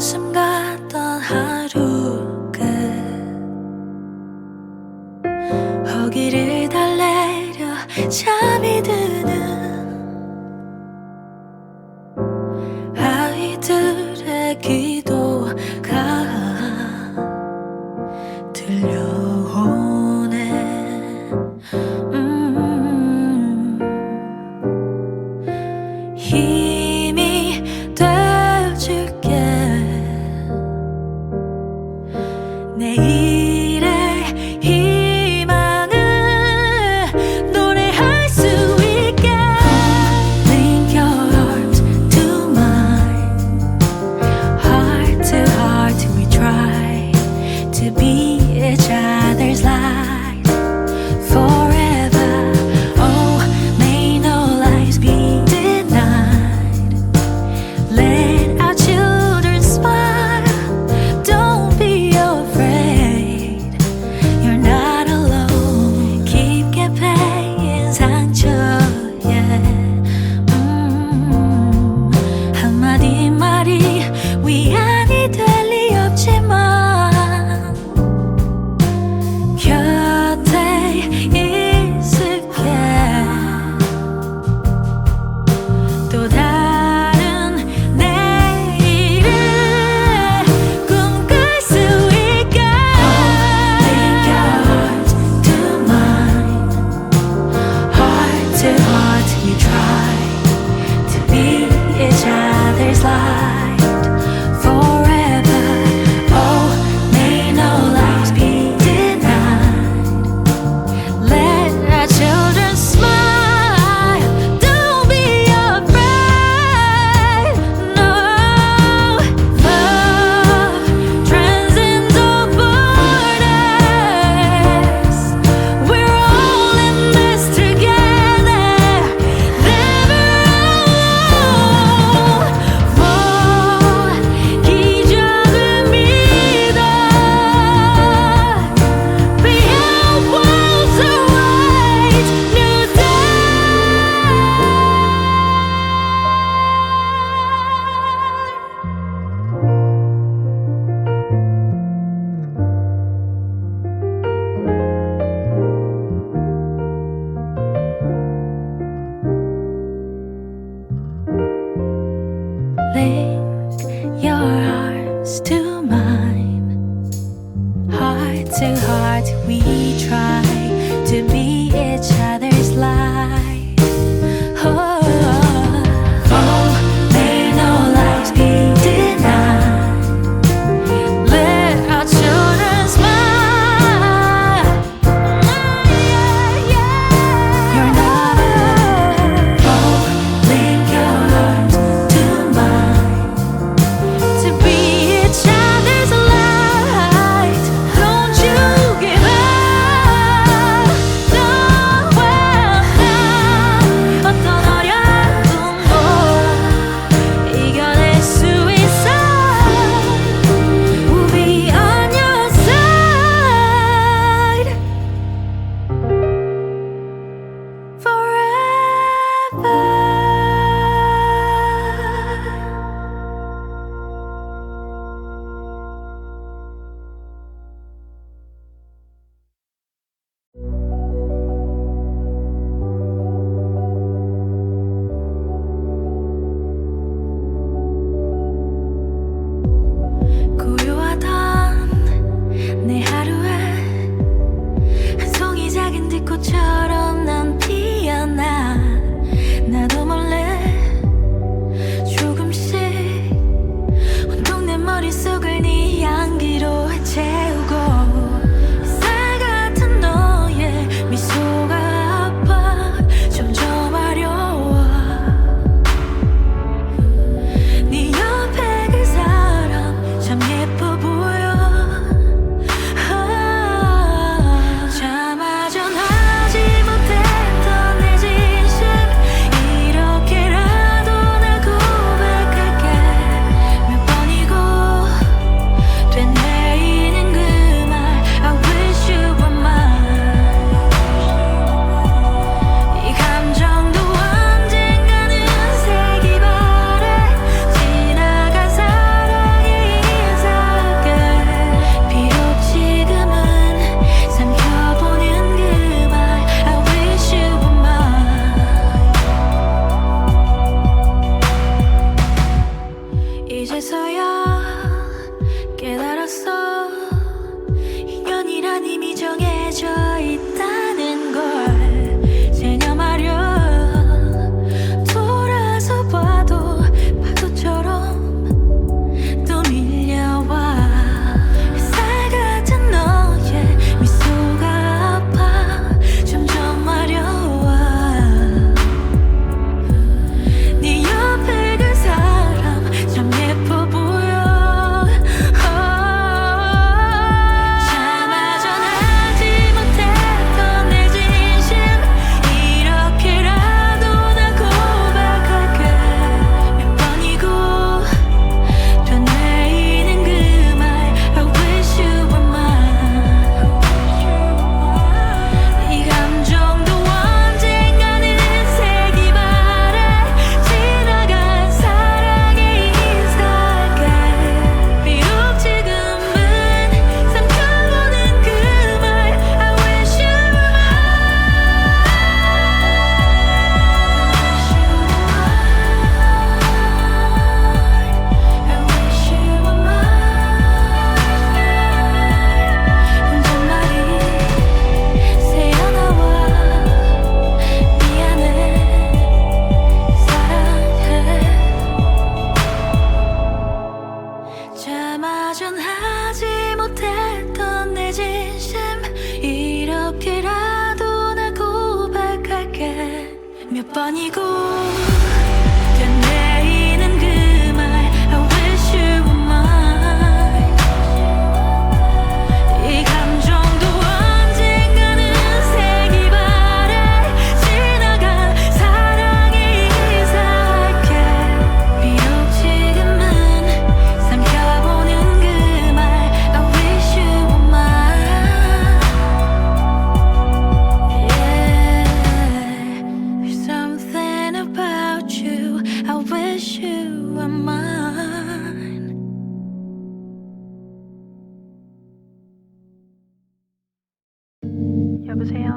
한숨 같던 하루 끝 허기를 달래려 잠이 드는 아이들의 기도가 들려오네. 힘이 되어줄게. 내일의 희망을 노래할 수 있게. Link your arms to mine. Heart to heart we try to be each other's light forever. Oh, may no lies be denied. Let our children smile. Don't be afraid. You're not alone. 깊게 패인 상처에 한마디 말이 위안이 될 리 없지만 곁에 있을게. 또 다른 내일을 꿈꿀 수 있게. Link your heart to mine. Heart to heart we try to be each other's light forever. Oh, may no lies be denied. Let our children smile. Don't be afraid. No, love transcends all borders. We're all in this together. Never alone. 기적을 믿어. Beyond walls awaits new day. Link your arms to mine. Heart to heart we try to be each other's light. Oh, may no lies be denied. Let our children smile. You're not alone. Link your arms to mine to be each other's light. Don't you give up. No, 어떤 어려움도 이겨낼 수 있어. We'll be on your side forever. 고요하던 내 하루에 한 송이 작은 들꽃처럼 난 피어나. 나도 몰래 조금씩 온통 내 머릿속을 네 향기로 채우고. 쌀 같은 너의 미소가 아파 점점 어려워. 네 옆에 그 사람 참 예뻐 보여. 참아 전하지 못했던 내 진심 이렇게라도 날 고백할게. 몇 번이고 몇 번이고 되뇌이는 그 말 I wish you were mine. 이 감정도 언젠가는 색이 바래 지나간 사랑이 이상할게. 비록 지금은 삼켜보는 그 말 I wish you were mine. Yeah. There's something about you I wish you were mine. 여보세요.